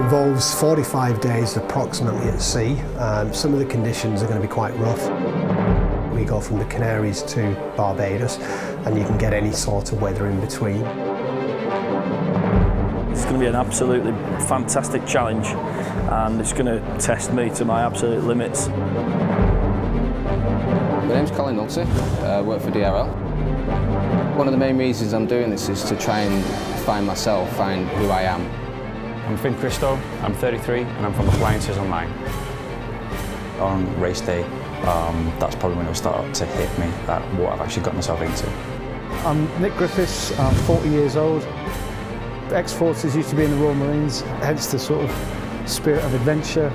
involves 45 days approximately at sea. Some of the conditions are going to be quite rough. We go from the Canaries to Barbados, and you can get any sort of weather in between. It's going to be an absolutely fantastic challenge, and it's going to test me to my absolute limits. My name's Colin Nulty, I work for DRL. One of the main reasons I'm doing this is to try and find myself, find who I am. I'm Finn Christo, I'm 33 and I'm from Appliances Online. On race day, that's probably when it'll start to hit me at what I've actually got myself into. I'm Nick Griffiths, I'm 40 years old. Ex-forces used to be in the Royal Marines, hence the sort of spirit of adventure.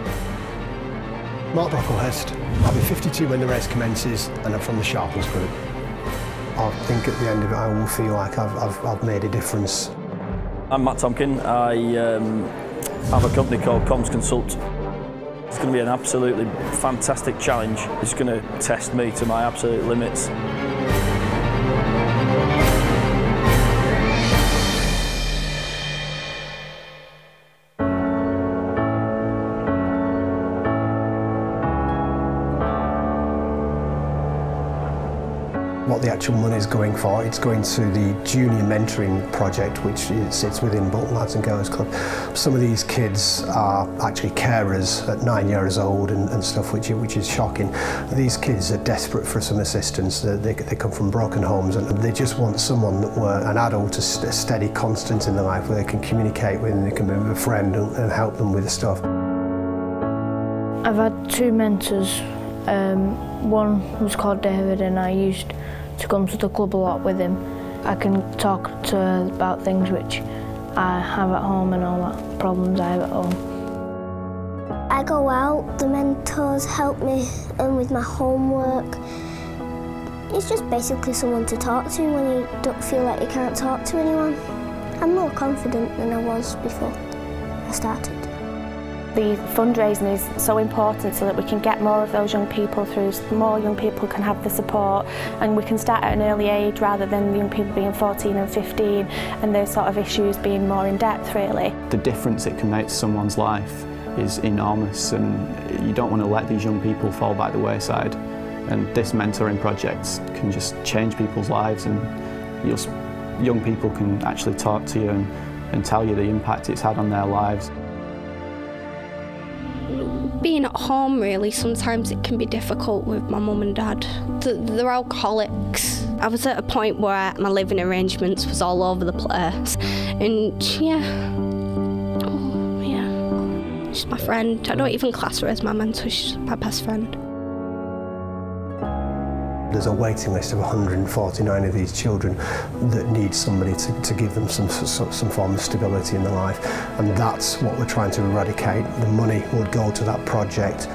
Mark Brocklehurst. I'll be 52 when the race commences, and I'm from the Sharpens group. I think at the end of it I will feel like I've made a difference. I'm Matt Tomkin. I have a company called Comms Consult. It's going to be an absolutely fantastic challenge. It's going to test me to my absolute limits. What the actual money is going for, it's going to the junior mentoring project, which sits within Bolton Lads and Girls Club. Some of these kids are actually carers at 9 years old and stuff, which is shocking. These kids are desperate for some assistance. They come from broken homes, and they just want someone, an adult, a steady constant in their life where they can communicate with and they can be a friend and help them with stuff. I've had two mentors. One was called David, and I used to come to the club a lot with him. I can talk to her about things which I have at home and all that problems I have at home. I go out, the mentors help me with my homework. It's just basically someone to talk to when you don't feel like you can't talk to anyone. I'm more confident than I was before I started. The fundraising is so important so that we can get more of those young people through, so more young people can have the support, and we can start at an early age rather than young people being 14 and 15 and those sort of issues being more in depth really. The difference it can make to someone's life is enormous, and you don't want to let these young people fall by the wayside, and this mentoring project can just change people's lives, and young people can actually talk to you and tell you the impact it's had on their lives. Being at home, really, sometimes it can be difficult with my mum and dad. They're alcoholics. I was at a point where my living arrangements was all over the place, and yeah, she's my friend. I don't even class her as my mentor, she's my best friend. There's a waiting list of 149 of these children that need somebody to give them some form of stability in their life, and that's what we're trying to eradicate. The money would go to that project.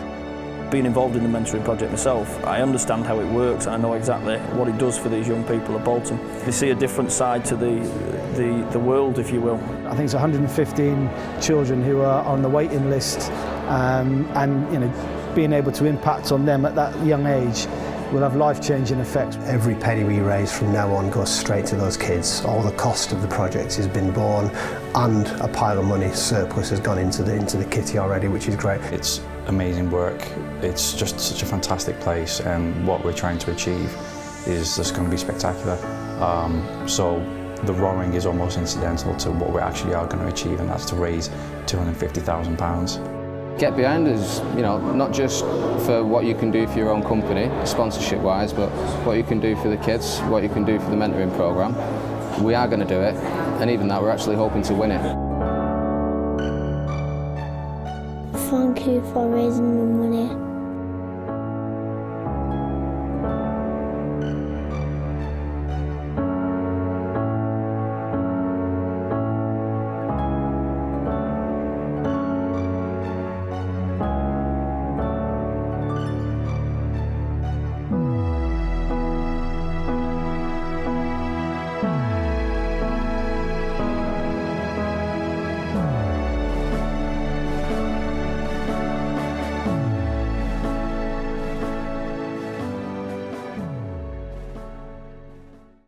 Being involved in the mentoring project myself, I understand how it works. I know exactly what it does for these young people at Bolton. They see a different side to the world, if you will. I think it's 115 children who are on the waiting list, and you know, being able to impact on them at that young age will have life-changing effects. Every penny we raise from now on goes straight to those kids. All the cost of the project has been borne, and a pile of money surplus has gone into the kitty already, which is great. It's amazing work. It's just such a fantastic place, and what we're trying to achieve is just going to be spectacular. So the rowing is almost incidental to what we actually are going to achieve, and that's to raise £250,000. Get behind us, you know, not just for what you can do for your own company, sponsorship-wise, but what you can do for the kids, what you can do for the mentoring programme. We are going to do it, and even that, we're actually hoping to win it. Thank you for raising the money.